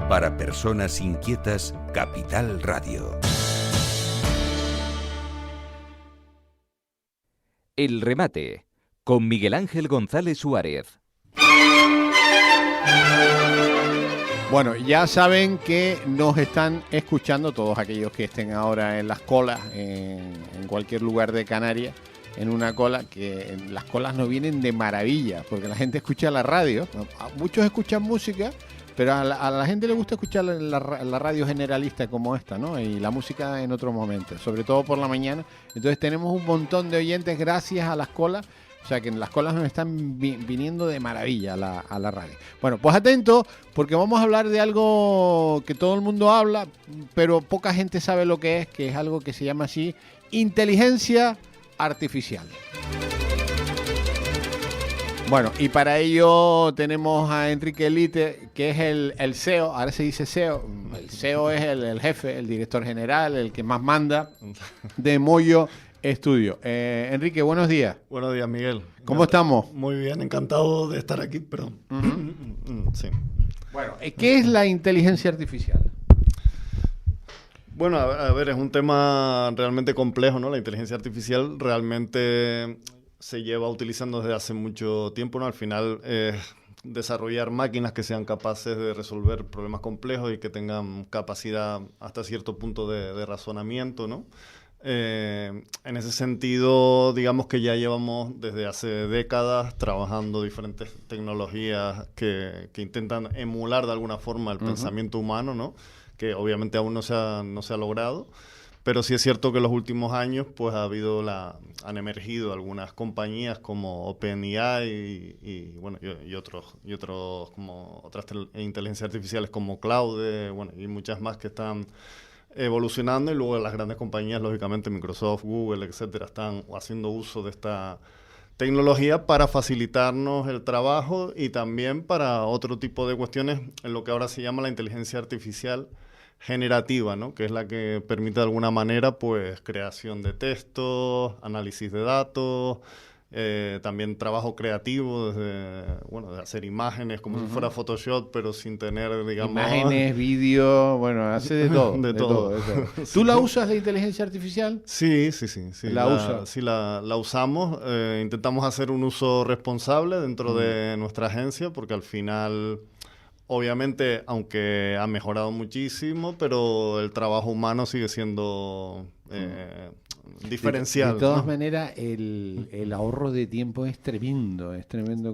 Para personas inquietas, Capital Radio. El remate, con Miguel Ángel González Suárez. Bueno, ya saben que nos están escuchando todos aquellos que estén ahora en las colas, en cualquier lugar de Canarias, en una cola, que las colas nos vienen de maravilla, porque la gente escucha la radio, muchos escuchan música, pero a la gente le gusta escuchar la radio generalista como esta, ¿no? Y la música en otros momentos, sobre todo por la mañana. Entonces tenemos un montón de oyentes gracias a las colas. O sea que las colas nos están viniendo de maravilla a la radio. Bueno, pues atento, porque vamos a hablar de algo que todo el mundo habla, pero poca gente sabe lo que es algo que se llama así, inteligencia artificial. Bueno, y para ello tenemos a Enrique Elite, que es el CEO, ahora se dice CEO, el CEO es el jefe, el director general, el que más manda de Moyo Estudio. Enrique, buenos días. Buenos días, Miguel. ¿Cómo estamos? Muy bien, encantado de estar aquí, perdón. Sí. Bueno, ¿qué es la inteligencia artificial? Bueno, a ver, es un tema realmente complejo, ¿no? La inteligencia artificial realmente se lleva utilizando desde hace mucho tiempo, ¿no? Al final desarrollar máquinas que sean capaces de resolver problemas complejos y que tengan capacidad hasta cierto punto de razonamiento, ¿no? En ese sentido, digamos que ya llevamos desde hace décadas trabajando diferentes tecnologías que intentan emular de alguna forma el pensamiento humano, ¿no? Que obviamente aún no se ha logrado, pero sí es cierto que en los últimos años pues han emergido algunas compañías como OpenAI y otros como otras inteligencias artificiales como Claude, y muchas más que están evolucionando, y luego las grandes compañías, lógicamente Microsoft, Google, etcétera, están haciendo uso de esta tecnología para facilitarnos el trabajo y también para otro tipo de cuestiones en lo que ahora se llama la inteligencia artificial generativa, ¿no? Que es la que permite de alguna manera pues creación de textos, análisis de datos, también trabajo creativo, de hacer imágenes como si fuera Photoshop, pero sin tener, digamos... Imágenes, vídeo, hace de todo. de todo. ¿Tú la usas, la inteligencia artificial? Sí. La usamos. Intentamos hacer un uso responsable dentro de nuestra agencia, porque al final... Obviamente, aunque ha mejorado muchísimo, pero el trabajo humano sigue siendo diferencial. De todas maneras, el ahorro de tiempo es tremendo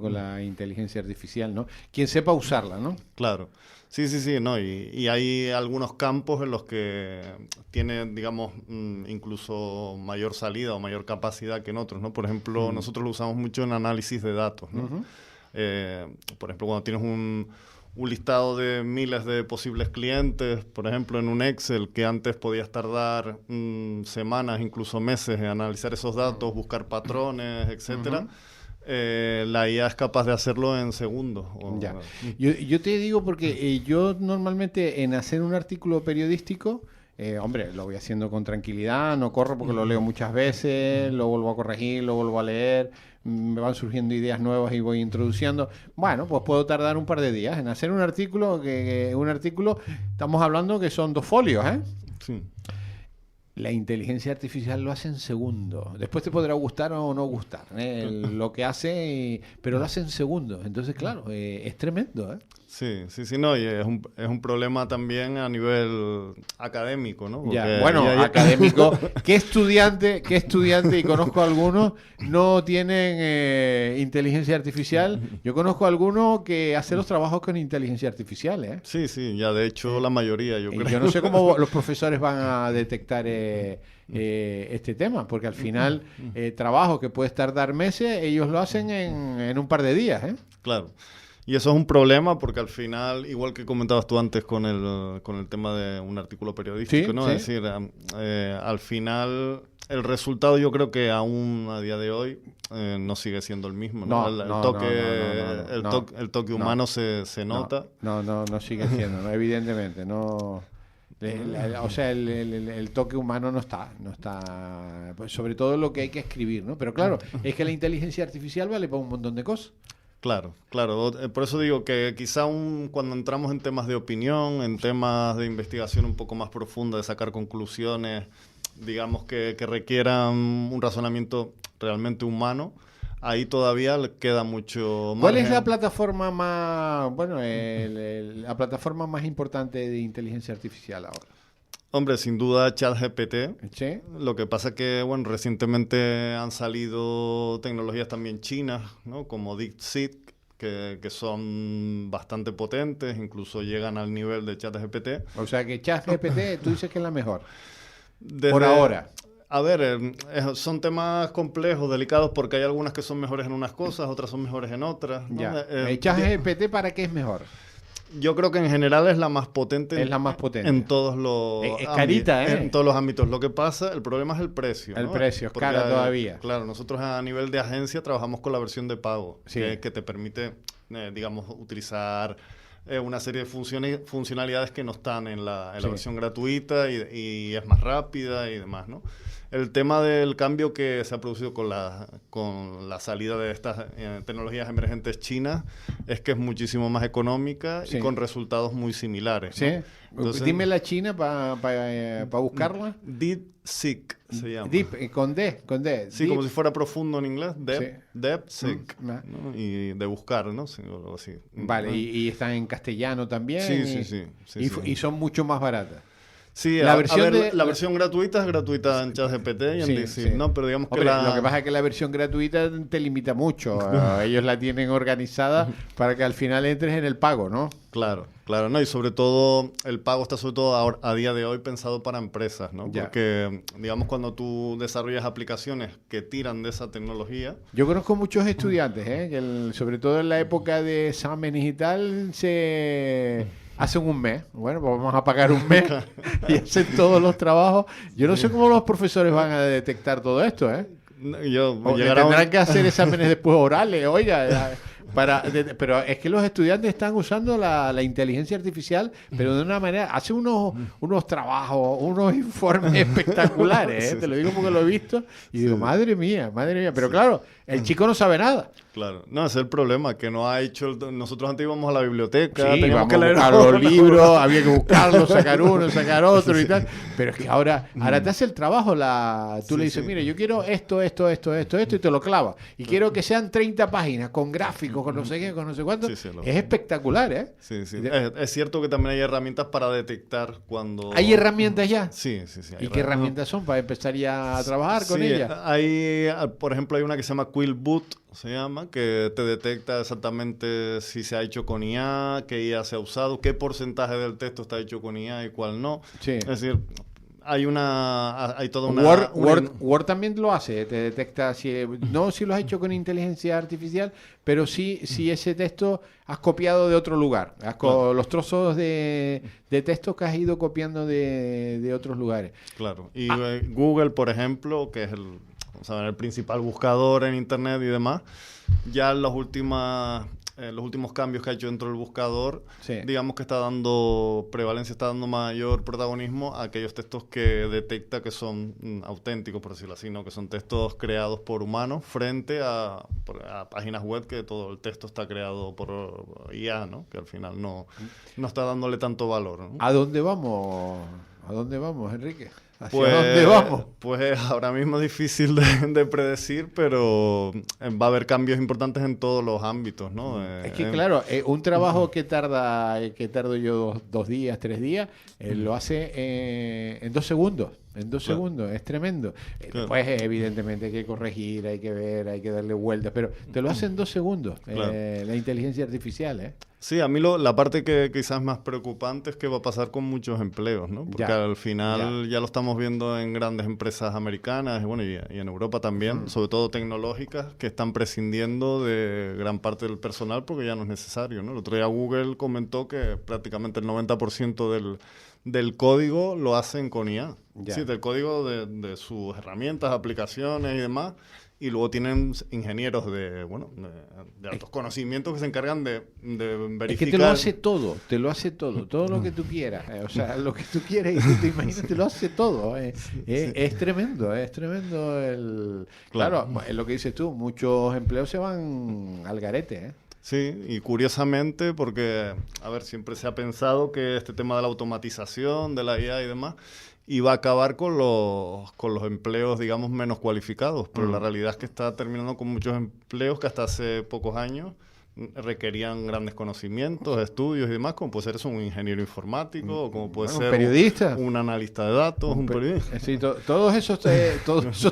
con la inteligencia artificial, ¿no? Quien sepa usarla, ¿no? Claro. Sí, ¿no? Y hay algunos campos en los que tiene, digamos, incluso mayor salida o mayor capacidad que en otros, ¿no? Por ejemplo, nosotros lo usamos mucho en análisis de datos, ¿no? Por ejemplo, cuando tienes un listado de miles de posibles clientes, por ejemplo, en un Excel, que antes podías tardar semanas, incluso meses en analizar esos datos, buscar patrones, etcétera. La IA es capaz de hacerlo en segundos. Ya. Yo te digo porque yo normalmente en hacer un artículo periodístico, lo voy haciendo con tranquilidad, no corro porque lo leo muchas veces, lo vuelvo a corregir, lo vuelvo a leer, me van surgiendo ideas nuevas y voy introduciendo. Bueno, pues puedo tardar un par de días en hacer un artículo, estamos hablando que son 2 folios, ¿eh? Sí. La inteligencia artificial lo hace en segundos. Después te podrá gustar o no gustar lo que hace, pero lo hace en segundos. Entonces, claro, es tremendo, ¿eh? Sí, no, y es un problema también a nivel académico, ¿no? Porque académico. ¿Qué estudiante, y conozco algunos, no tienen inteligencia artificial? Yo conozco a algunos que hacen los trabajos con inteligencia artificial, ¿eh? Sí, ya de hecho la mayoría, yo creo. Yo no sé cómo los profesores van a detectar este tema, porque al final trabajo que puedes tardar meses, ellos lo hacen en un par de días, ¿eh? Claro. Y eso es un problema porque al final, igual que comentabas tú antes con el tema de un artículo periodístico, ¿no? Es decir, al final el resultado yo creo que aún a día de hoy no sigue siendo el mismo, ¿no? El toque humano se nota. No sigue siendo, ¿no? Evidentemente, no... el toque humano no está, pues sobre todo lo que hay que escribir, ¿no? Pero claro, es que la inteligencia artificial vale para un montón de cosas. Claro, claro. Por eso digo que quizá cuando entramos en temas de opinión, en temas de investigación un poco más profunda, de sacar conclusiones, digamos que requieran un razonamiento realmente humano, ahí todavía le queda mucho margen. ¿Cuál es la plataforma más, bueno, la plataforma más importante de inteligencia artificial ahora? Hombre, sin duda ChatGPT. ¿Sí? Lo que pasa que, bueno, recientemente han salido tecnologías también chinas, ¿no? Como DeepSeek, que son bastante potentes, incluso llegan al nivel de ChatGPT. O sea que ChatGPT tú dices que es la mejor. Por ahora. A ver, son temas complejos, delicados, porque hay algunas que son mejores en unas cosas, otras son mejores en otras, ¿no? Ya. ¿ChatGPT para qué es mejor? Yo creo que en general es la más potente. Es la más potente. En todos los Es carita, en todos los ámbitos. Lo que pasa, el problema es el precio. El ¿no? precio, es porque, cara todavía. Claro, nosotros a nivel de agencia trabajamos con la versión de pago, Sí. que te permite, digamos, utilizar una serie de funcionalidades que no están en la Sí. versión gratuita y es más rápida y demás, ¿no? El tema del cambio que se ha producido con la salida de estas tecnologías emergentes chinas es que es muchísimo más económica Sí. y con resultados muy similares, ¿Sí? ¿no? Entonces, Dime la China para buscarla. DeepSeek se llama. Deep, con D. Sí, Deep. como si fuera profundo en inglés. Sí. DeepSeek. Mm, ¿no? Y de buscar, ¿no? Sí, o algo así. Vale, ¿no? y están en castellano también. Sí. Y son mucho más baratas. Sí, La versión la versión gratuita es gratuita en ChatGPT y en Sí, DeepSeek, sí. ¿no? Pero digamos Hombre, que lo que pasa es que la versión gratuita te limita mucho. Ellos la tienen organizada para que al final entres en el pago, ¿no? Claro, ¿no? Y sobre todo, el pago está sobre todo ahora, a día de hoy pensado para empresas, ¿no? Ya. Porque, digamos, cuando tú desarrollas aplicaciones que tiran de esa tecnología... Yo conozco muchos estudiantes, que sobre todo en la época de exámenes y tal, se hacen un mes. Bueno, pues vamos a pagar un mes y hacen todos los trabajos. Yo no sé cómo los profesores van a detectar todo esto, ¿eh? O tendrán que hacer exámenes después orales, oiga. Pero es que los estudiantes están usando la inteligencia artificial, pero de una manera, hacen unos trabajos, unos informes espectaculares, Sí, te lo digo porque lo he visto, y digo, madre mía, pero claro, el chico no sabe nada. Claro, no, ese es el problema, que no ha hecho... Nosotros antes íbamos a la biblioteca, Sí, teníamos vamos que leer a los libros, había que buscarlos, sacar uno, sacar otro y tal. Pero es que ahora te hace el trabajo. Tú le dices, mire, yo quiero esto, y te lo clava. Y quiero que sean 30 páginas, con gráficos, con no sé qué, con no sé cuánto. Sí, es espectacular, ¿eh? Sí. Es cierto que también hay herramientas para detectar cuando... ¿Hay herramientas ya? Sí. ¿Y qué herramientas son para empezar ya a trabajar con ellas? Por ejemplo, hay una que se llama Quillboot, se llama, que te detecta exactamente si se ha hecho con IA, qué IA se ha usado, qué porcentaje del texto está hecho con IA y cuál no. Sí. Es decir, hay toda una... Word también lo hace, te detecta no si lo has hecho con inteligencia artificial, pero sí si ese texto has copiado de otro lugar, los trozos de texto que has ido copiando de otros lugares. Claro, y Google, por ejemplo, que es el principal buscador en Internet y demás, ya en los últimos cambios que ha hecho dentro del buscador, Sí. digamos que está dando mayor protagonismo a aquellos textos que detecta que son auténticos, por decirlo así, ¿no? Que son textos creados por humanos frente a páginas web que todo el texto está creado por IA, ¿no? Que al final no está dándole tanto valor, ¿no? ¿A dónde vamos, Enrique? ¿Hacia dónde vamos? Pues ahora mismo es difícil de predecir, pero va a haber cambios importantes en todos los ámbitos, ¿no? Es que claro, un trabajo que tardo yo 2 días, 3 días, lo hace en 2 segundos. En 2 Claro. segundos, es tremendo. Claro. Después, evidentemente, hay que corregir, hay que ver, hay que darle vueltas, pero te lo hace en 2 segundos, Claro. la inteligencia artificial, ¿eh? Sí, a mí la parte que quizás más preocupante es que va a pasar con muchos empleos, ¿no? Porque Ya. al final ya lo estamos viendo en grandes empresas americanas y en Europa también, sobre todo tecnológicas, que están prescindiendo de gran parte del personal porque ya no es necesario, ¿no? El otro día Google comentó que prácticamente el 90% del código lo hacen con IA. Ya. Sí, del código de sus herramientas, aplicaciones y demás. Y luego tienen ingenieros de altos conocimientos que se encargan de verificar. Es que te lo hace todo lo que tú quieras. O sea, lo que tú quieres y tú te imaginas, te lo hace todo. Es tremendo. Claro, es lo que dices tú, muchos empleos se van al garete, ¿eh? Sí, y curiosamente, porque, a ver, siempre se ha pensado que este tema de la automatización, de la IA y demás, iba a acabar con los empleos, digamos, menos cualificados, pero la realidad es que está terminando con muchos empleos que hasta hace pocos años requerían grandes conocimientos, estudios y demás, como puede ser eso, un ingeniero informático, o como puede ser un periodista, un analista de datos, un periodista. Sí, todos esos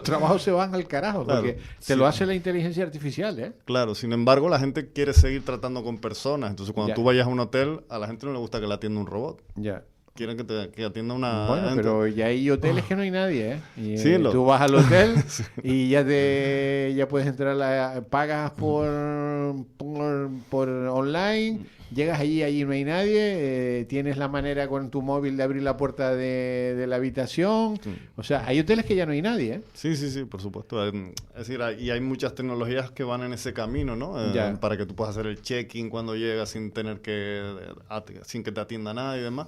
trabajos se van al carajo, Claro, porque sí. te lo hace la inteligencia artificial, ¿eh? Claro, sin embargo, la gente quiere seguir tratando con personas, entonces cuando Ya. tú vayas a un hotel, a la gente no le gusta que la atienda un robot. Ya. Quieren que atienda una... Bueno, gente. pero ya hay hoteles que no hay nadie, ¿eh? Y, Sí, tú vas al hotel y ya puedes entrar, pagas por online, llegas allí no hay nadie, tienes la manera con tu móvil de abrir la puerta de la habitación. Sí. O sea, hay hoteles que ya no hay nadie, ¿eh? Sí, por supuesto. Es decir, y hay muchas tecnologías que van en ese camino, ¿no? Ya. Para que tú puedas hacer el check-in cuando llegas sin sin que te atienda nada y demás.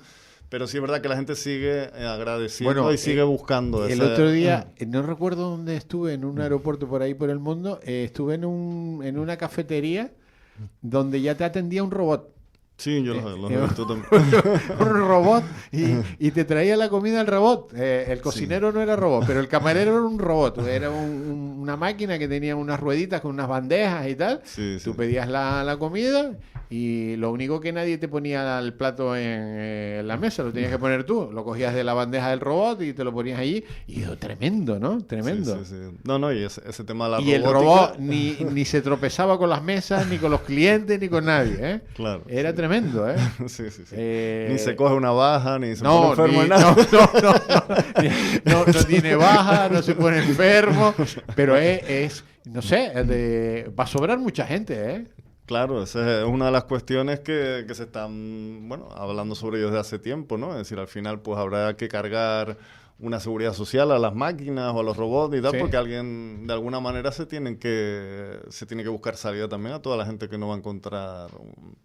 Pero sí es verdad que la gente sigue agradeciendo y sigue buscando. El otro día, no recuerdo dónde estuve, en un aeropuerto por ahí por el mundo, estuve en una cafetería donde ya te atendía un robot. Sí, yo los he visto también. Un robot y te traía la comida el robot. El cocinero no era robot, pero el camarero era un robot. Era una máquina que tenía unas rueditas con unas bandejas y tal. Sí, Tú sí. pedías la comida y lo único que nadie te ponía el plato en la mesa, lo tenías que poner tú. Lo cogías de la bandeja del robot y te lo ponías allí. Y tremendo, ¿no? Tremendo. Sí. No, y ese tema de la Y robótica... el robot ni se tropezaba con las mesas, ni con los clientes, ni con nadie, ¿eh? Claro. Era tremendo, ¿eh? Sí. Ni se coge una baja, ni se pone No, enfermo ni nada. no tiene baja, no se pone enfermo, pero no sé, va a sobrar mucha gente, ¿eh? Claro, esa es una de las cuestiones que se están, hablando sobre ellos desde hace tiempo, ¿no? Es decir, al final pues habrá que cargar una seguridad social a las máquinas o a los robots y tal, Sí. porque alguien, de alguna manera, se tiene que buscar salida también a toda la gente que no va a encontrar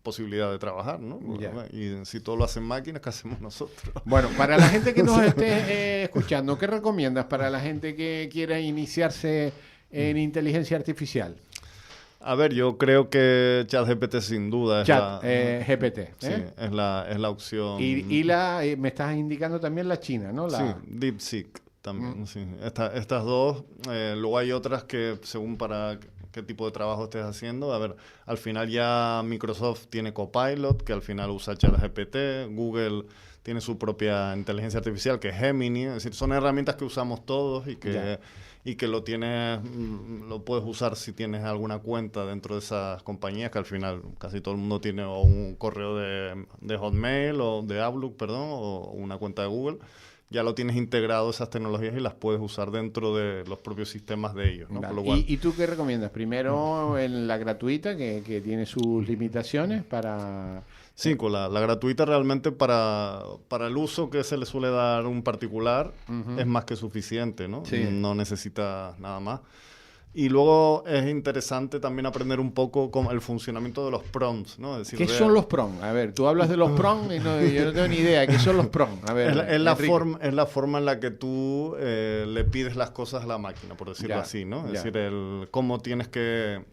posibilidad de trabajar, ¿no? Ya. Y si todo lo hacen máquinas, ¿qué hacemos nosotros? Bueno, para la gente que nos esté escuchando, ¿qué recomiendas para la gente que quiera iniciarse en inteligencia artificial? A ver, yo creo que ChatGPT sin duda es GPT. sí, es la opción. Y me estás indicando también la China, ¿no? Sí, DeepSeek también. Sí. Estas dos. Luego hay otras que según para qué tipo de trabajo estés haciendo. A ver, al final ya Microsoft tiene Copilot, que al final usa ChatGPT. Google tiene su propia inteligencia artificial, que es Gemini. Es decir, son herramientas que usamos todos y que lo puedes usar si tienes alguna cuenta dentro de esas compañías, que al final casi todo el mundo tiene o un correo de Hotmail o de Outlook, perdón, o una cuenta de Google. Ya lo tienes integrado esas tecnologías y las puedes usar dentro de los propios sistemas de ellos, ¿no? Vale. Por lo cual, ¿Y tú qué recomiendas? Primero en la gratuita, que tiene sus limitaciones para... sí, con la gratuita realmente para el uso que se le suele dar a un particular es más que suficiente, ¿no? Sí. No necesita nada más. Y luego es interesante también aprender un poco con el funcionamiento de los prompts, ¿no? Es decir, ¿Qué son los prompts? A ver, tú hablas de los prompts y yo no tengo ni idea. ¿Qué son los prompts? A ver, es la forma en la que tú le pides las cosas a la máquina, por decirlo así, ¿no? Es decir, cómo tienes que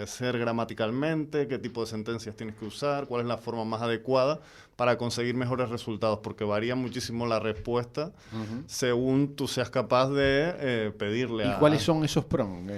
ser gramaticalmente, qué tipo de sentencias tienes que usar, cuál es la forma más adecuada para conseguir mejores resultados, porque varía muchísimo la respuesta según tú seas capaz de pedirle ¿Y cuáles son esos prompts?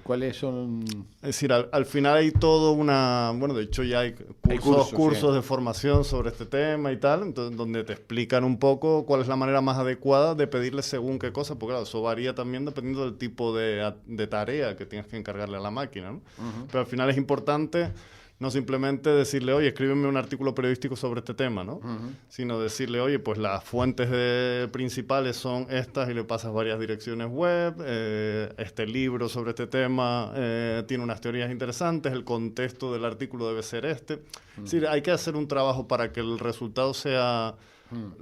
¿Cuáles son...? Es decir, al final hay todo de hecho ya hay cursos de formación sobre este tema y tal, entonces, donde te explican un poco cuál es la manera más adecuada de pedirle según qué cosa, porque claro, eso varía también dependiendo del tipo de tarea que tienes que encargarle a la máquina, ¿no? Pero al final es importante no simplemente decirle, oye, escríbeme un artículo periodístico sobre este tema, ¿no? Sino decirle, oye, pues las fuentes principales son estas y le pasas varias direcciones web, este libro sobre este tema tiene unas teorías interesantes, el contexto del artículo debe ser este. Es decir, hay que hacer un trabajo para que el resultado sea...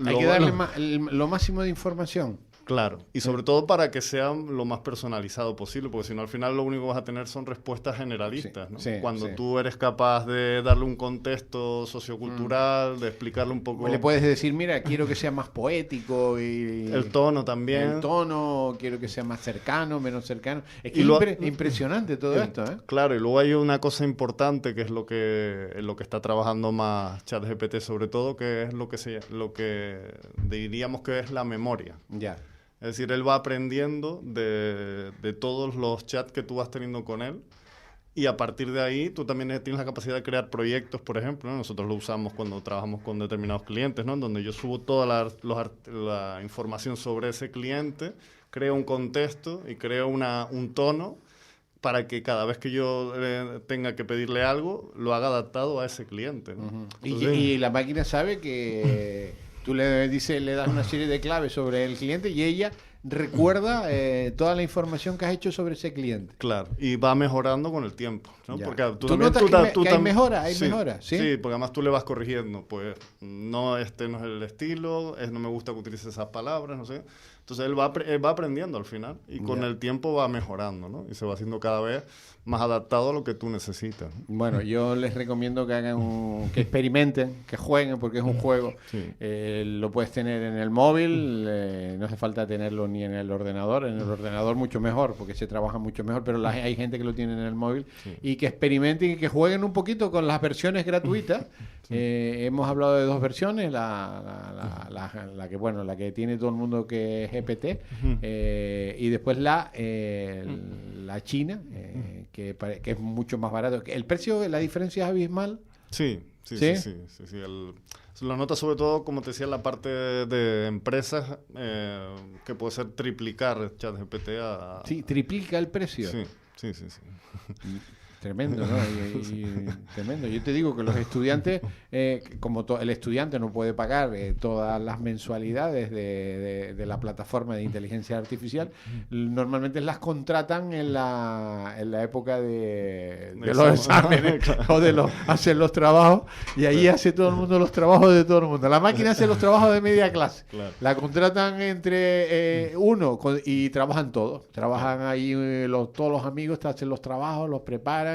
Hay que darle lo máximo de información. Claro, y sobre todo para que sea lo más personalizado posible, porque si no al final lo único que vas a tener son respuestas generalistas, ¿no? Cuando tú eres capaz de darle un contexto sociocultural, de explicarle un poco... Le puedes decir, mira, quiero que sea más poético y... El tono también. El tono, quiero que sea más cercano, menos cercano. Es que es impresionante todo esto, ¿eh? Claro, y luego hay una cosa importante que es lo que está trabajando más ChatGPT sobre todo, que es lo que diríamos que es la memoria. Ya. Es decir, él va aprendiendo de todos los chats que tú vas teniendo con él y a partir de ahí tú también tienes la capacidad de crear proyectos, por ejemplo, ¿no? Nosotros lo usamos cuando trabajamos con determinados clientes, ¿no? En donde yo subo toda la información sobre ese cliente, creo un contexto y creo un tono para que cada vez que yo tenga que pedirle algo, lo haga adaptado a ese cliente, ¿no? Uh-huh. Y la máquina sabe que... Tú le das una serie de claves sobre el cliente y ella recuerda toda la información que has hecho sobre ese cliente. Claro, y va mejorando con el tiempo, ¿no? Ya. Porque ¿Tú notas que hay mejora? ¿Sí? Sí, porque además tú le vas corrigiendo, pues no, este no es el estilo, no me gusta que utilices esas palabras, no sé. Entonces él va aprendiendo al final y con el tiempo va mejorando, ¿no? Y se va haciendo cada vez más adaptado a lo que tú necesitas, ¿no? Bueno, yo les recomiendo que que experimenten, que jueguen, porque es un juego. Sí. Lo puedes tener en el móvil, no hace falta tenerlo ni en el ordenador. En el ordenador mucho mejor, porque se trabaja mucho mejor, pero hay gente que lo tiene en el móvil. Sí. Y que experimenten y que jueguen un poquito con las versiones gratuitas. Sí. Hemos hablado de 2 versiones, la que tiene todo el mundo, que es GPT, y después la China, que es mucho más barato. ¿El precio, la diferencia es abismal? Sí. Lo nota sobre todo, como te decía, la parte de empresas, que puede ser triplicar ChatGPT a... Sí, triplica el precio. Sí. Tremendo, ¿no? Tremendo. Yo te digo que los estudiantes, como el estudiante no puede pagar todas las mensualidades de la plataforma de inteligencia artificial, normalmente las contratan en la época de los exámenes o hacen los trabajos, y ahí hace todo el mundo los trabajos de todo el mundo. La máquina hace los trabajos de media clase. Claro. La contratan entre y trabajan todos. Trabajan ahí todos los amigos, te hacen los trabajos, los preparan.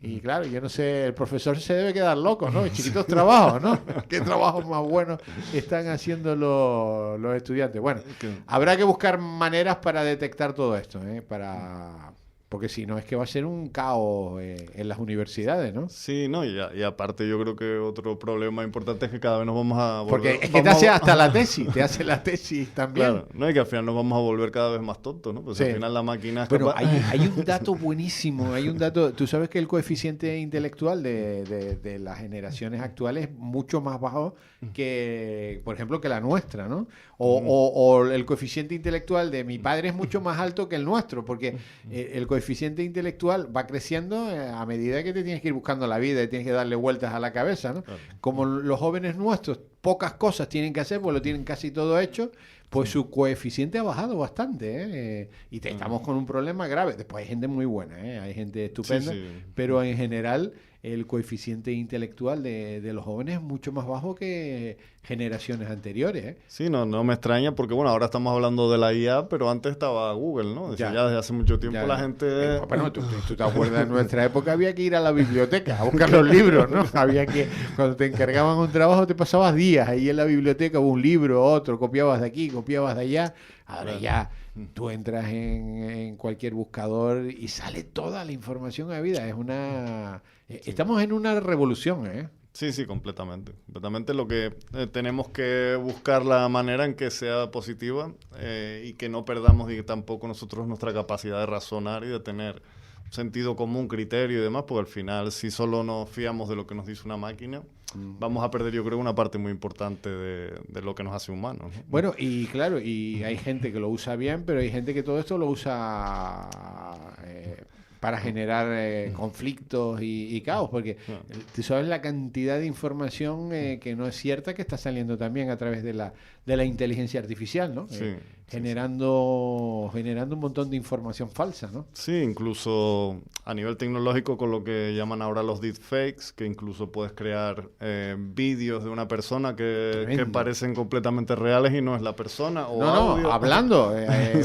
Y claro, yo no sé, el profesor se debe quedar loco, ¿no? Chiquitos trabajos, ¿no? ¿Qué trabajos más buenos están haciendo los estudiantes? Bueno, habrá que buscar maneras para detectar todo esto, porque si no es que va a ser un caos en las universidades, ¿no? Sí, no, y aparte yo creo que otro problema importante es que cada vez nos vamos a volver... Porque es que te hace hasta la tesis, te hace la tesis también. Claro, no, y que al final nos vamos a volver cada vez más tontos, ¿no? Pues sí. Al final la máquina es capaz... hay un dato buenísimo, tú sabes que el coeficiente intelectual de las generaciones actuales es mucho más bajo que, por ejemplo, que la nuestra, ¿no? O el coeficiente intelectual de mi padre es mucho más alto que el nuestro, porque el coeficiente intelectual va creciendo a medida que te tienes que ir buscando la vida y tienes que darle vueltas a la cabeza, ¿no? Claro. Como los jóvenes nuestros pocas cosas tienen que hacer, pues lo tienen casi todo hecho, pues su coeficiente ha bajado bastante, y estamos con un problema grave. Después hay gente muy buena, hay gente estupenda, pero en general el coeficiente intelectual de los jóvenes es mucho más bajo que generaciones anteriores. Sí, no me extraña, porque bueno, ahora estamos hablando de la IA, pero antes estaba Google, ¿no? Ya desde hace mucho tiempo la gente... Bueno, tú te acuerdas, de nuestra época había que ir a la biblioteca a buscar los libros, ¿no? Cuando te encargaban un trabajo te pasabas días ahí en la biblioteca, un libro, otro, copiabas de aquí, copiabas de allá. Ahora ya tú entras en cualquier buscador y sale toda la información a vida. Estamos en una revolución, ¿eh? Sí, completamente. Completamente lo que tenemos que buscar la manera en que sea positiva, y que no perdamos tampoco nosotros nuestra capacidad de razonar y de tener sentido común, criterio y demás, porque al final si solo nos fiamos de lo que nos dice una máquina, vamos a perder, yo creo, una parte muy importante de lo que nos hace humanos, ¿no? Bueno, y claro, y hay gente que lo usa bien, pero hay gente que todo esto lo usa para generar conflictos y caos, porque tú sabes la cantidad de información que no es cierta que está saliendo también a través de la inteligencia artificial, ¿no? Sí, generando un montón de información falsa, ¿no? Sí, incluso a nivel tecnológico con lo que llaman ahora los deepfakes, que incluso puedes crear vídeos de una persona que parecen completamente reales y no es la persona. O audio. Hablando.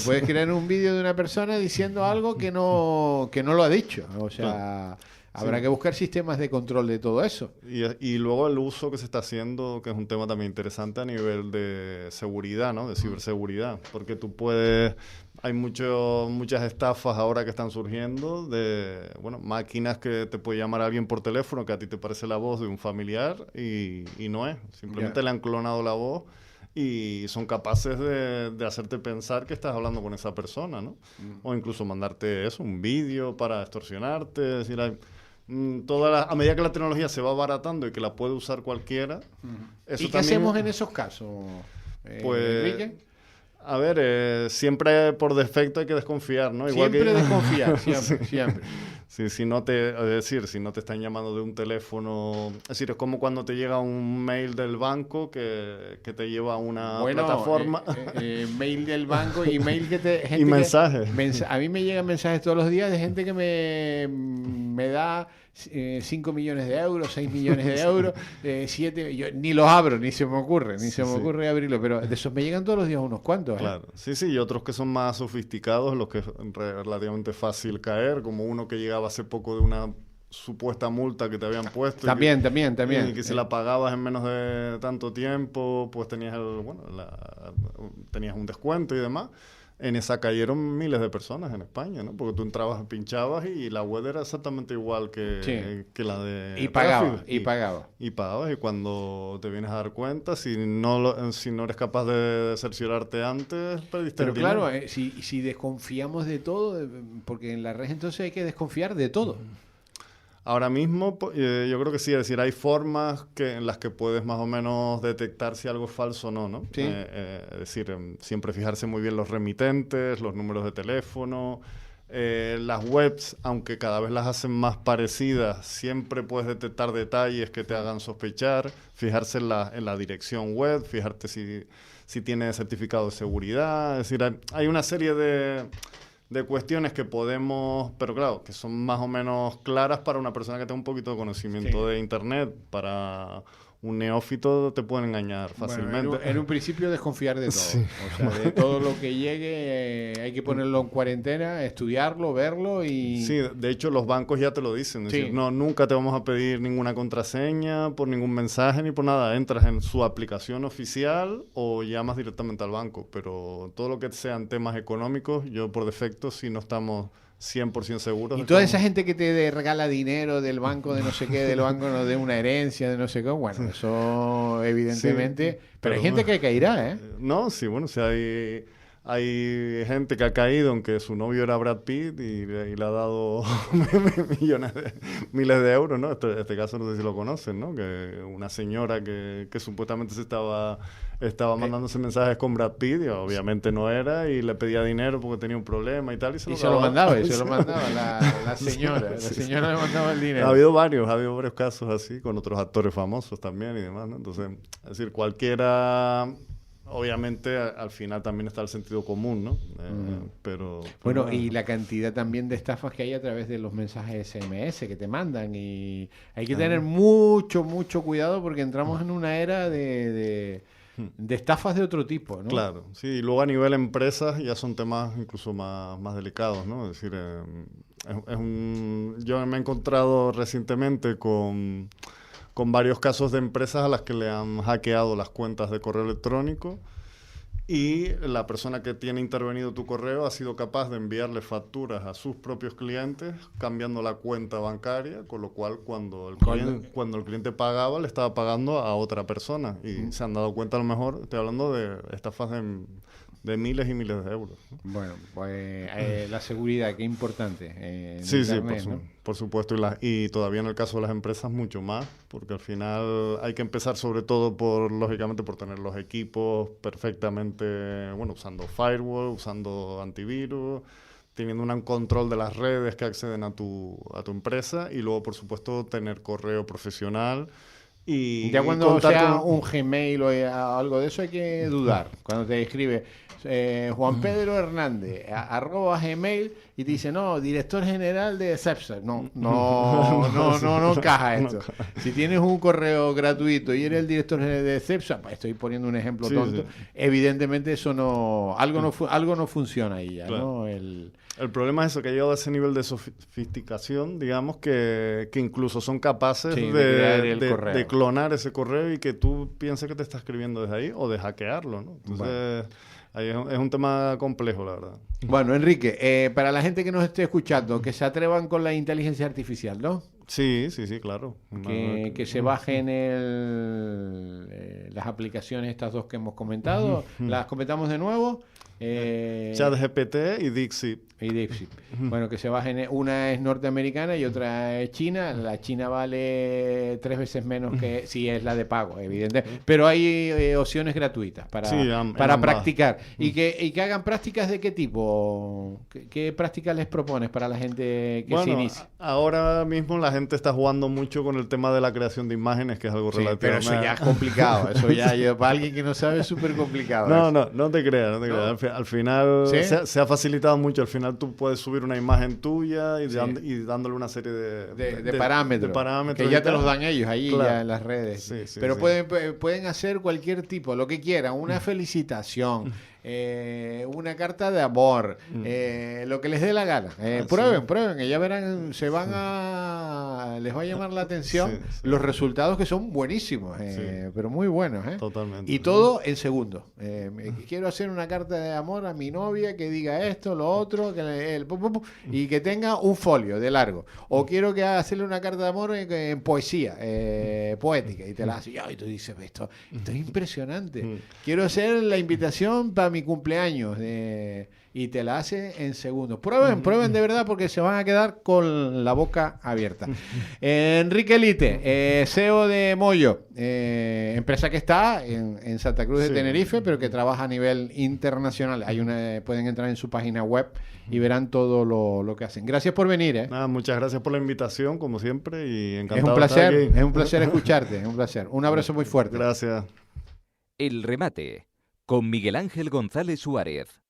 Puedes crear un vídeo de una persona diciendo algo que no lo ha dicho. O sea, habrá que buscar sistemas de control de todo eso. Y luego el uso que se está haciendo, que es un tema también interesante a nivel de seguridad, ¿no? De ciberseguridad. Porque tú puedes... Hay muchas estafas ahora que están surgiendo de máquinas que te puede llamar a alguien por teléfono que a ti te parece la voz de un familiar y no es. Simplemente le han clonado la voz y son capaces de hacerte pensar que estás hablando con esa persona, ¿no? O incluso mandarte un vídeo para extorsionarte. Es decir, a medida que la tecnología se va abaratando y que la puede usar cualquiera... Eso ¿Y qué hacemos en esos casos, Enrique? A ver, siempre por defecto hay que desconfiar, ¿no? Siempre desconfiar, siempre. Sí, si no te están llamando de un teléfono... Es decir, es como cuando te llega un mail del banco que te lleva a una plataforma. Mail del banco y mail y mensajes. A mí me llegan mensajes todos los días de gente que me da 5 millones de euros, 6 millones de euros, 7... Yo ni los abro, ni se me ocurre abrirlo, pero de esos me llegan todos los días unos cuantos. Claro, sí, y otros que son más sofisticados, los que es relativamente fácil caer, como uno que llegaba hace poco de una supuesta multa que te habían puesto. También. Y que si la pagabas en menos de tanto tiempo, pues tenías tenías un descuento y demás. En esa cayeron miles de personas en España, ¿no? Porque tú entrabas, pinchabas y la web era exactamente igual que la de... Y pagabas. Y pagabas, y cuando te vienes a dar cuenta, si no eres capaz de cerciorarte antes, perdiste el dinero. Pero claro, si desconfiamos de todo, porque en la red entonces hay que desconfiar de todo. Ahora mismo, yo creo que sí, es decir, hay formas en las que puedes más o menos detectar si algo es falso o no, ¿no? Sí. Es decir, siempre fijarse muy bien los remitentes, los números de teléfono, las webs, aunque cada vez las hacen más parecidas, siempre puedes detectar detalles que te hagan sospechar, fijarse en la dirección web, fijarte si tiene certificado de seguridad, es decir, hay una serie de cuestiones que podemos, pero claro, que son más o menos claras para una persona que tenga un poquito de conocimiento de Internet. Para un neófito te pueden engañar fácilmente. Bueno, en un principio desconfiar de todo. Sí. O sea, de todo lo que llegue hay que ponerlo en cuarentena, estudiarlo, verlo y... Sí, de hecho los bancos ya te lo dicen. Es decir, no, nunca te vamos a pedir ninguna contraseña por ningún mensaje ni por nada. Entras en su aplicación oficial o llamas directamente al banco. Pero todo lo que sean temas económicos, yo por defecto, si no estamos 100% seguros. Y toda esa gente que te regala dinero del banco de no sé qué, del banco de una herencia, de no sé qué, bueno, eso evidentemente... pero hay gente que caerá, ¿eh? No, sí, bueno, o sea, hay gente que ha caído, aunque su novio era Brad Pitt y le ha dado miles de euros, ¿no? Este caso no sé si lo conocen, ¿no? Que una señora que supuestamente estaba mandándose mensajes con Brad Pitt y obviamente no era, y le pedía dinero porque tenía un problema y tal, y se lo mandaba la señora. La señora le mandaba el dinero. Ha habido varios casos así, con otros actores famosos también y demás, ¿no? Entonces, es decir, cualquiera... Obviamente, al final también está el sentido común, ¿no? Pero bueno, y la cantidad también de estafas que hay a través de los mensajes SMS que te mandan, y hay que tener mucho cuidado porque entramos en una era de estafas de otro tipo, ¿no? Claro, sí, y luego a nivel empresas ya son temas incluso más delicados, ¿no? Es decir, yo me he encontrado recientemente con varios casos de empresas a las que le han hackeado las cuentas de correo electrónico, y la persona que tiene intervenido tu correo ha sido capaz de enviarle facturas a sus propios clientes cambiando la cuenta bancaria, con lo cual cuando el cliente pagaba, le estaba pagando a otra persona, y se han dado cuenta, a lo mejor, estoy hablando de estafas de miles y miles de euros, ¿no? Bueno, pues la seguridad, qué importante. Sí, Internet, sí, ¿no? por supuesto, y todavía en el caso de las empresas mucho más, porque al final hay que empezar sobre todo lógicamente por tener los equipos perfectamente, usando firewall, usando antivirus, teniendo un control de las redes que acceden a tu empresa y luego, por supuesto, tener correo profesional. Y ya cuando contar sea con- un Gmail o algo de eso hay que dudar. Cuando te escribe Juan Pedro Hernández @gmail y te dice, no, director general de Cepsa. No encaja esto. Si tienes un correo gratuito y eres el director general de Cepsa, pues estoy poniendo un ejemplo Sí, tonto, sí. evidentemente eso algo no funciona ahí ya, Claro. ¿no? El problema es eso, que ha llegado a ese nivel de sofisticación, digamos, que incluso son capaces Sí, de crear el correo. de clonar ese correo y que tú pienses que te está escribiendo desde ahí o de hackearlo, ¿no? Entonces, ahí es un tema complejo, la verdad. Bueno, Enrique, para la gente que nos esté escuchando, que se atrevan con la inteligencia artificial, ¿no? Sí, claro. Que se bajen las aplicaciones estas dos que hemos comentado. Las comentamos de nuevo. ChatGPT y Dixit. Y DeepSeek. Bueno, que se bajen. Una es norteamericana y otra es china. La china vale 3 veces menos que si es la de pago, evidentemente. Pero hay opciones gratuitas para, Sí, para ambas. practicar. ¿Y que hagan prácticas de qué tipo? ¿Qué prácticas les propones para la gente que se inicie? Ahora mismo la gente está jugando mucho con el tema de la creación de imágenes, que es algo Sí, pero relativamente... eso ya es complicado. Eso para alguien que no sabe es súper complicado. No te creas. Al final ¿Sí? se ha facilitado mucho. Al final tú puedes subir una imagen tuya y, Sí. y dándole una serie de parámetros, de parámetros que ya y te tal. los dan ellos ahí Claro. ya en las redes. Sí, Pero sí. pueden hacer cualquier tipo, lo que quieran, una felicitación, una carta de amor, lo que les dé la gana. Prueben, que ya verán, les va a llamar la atención Sí. los resultados, que son buenísimos, pero muy buenos. Totalmente. Y todo en segundos. Quiero hacer una carta de amor a mi novia que diga esto, lo otro, y que tenga un folio de largo. O quiero hacerle una carta de amor en poesía, poética, y te la hace. Y tú dices, esto es impresionante. Quiero hacer la invitación para mi cumpleaños. Y te la hace en segundos. Prueben de verdad, porque se van a quedar con la boca abierta. Enrique Lite, CEO de Moyo, empresa que está en Santa Cruz de Sí. Tenerife, pero que trabaja a nivel internacional. Pueden entrar en su página web y verán todo lo que hacen. Gracias por venir. Nada, muchas gracias por la invitación, como siempre, y Es encantado un de estar placer, aquí. es un placer escucharte, es un placer. Un abrazo muy fuerte. Gracias. El remate con Miguel Ángel González Suárez.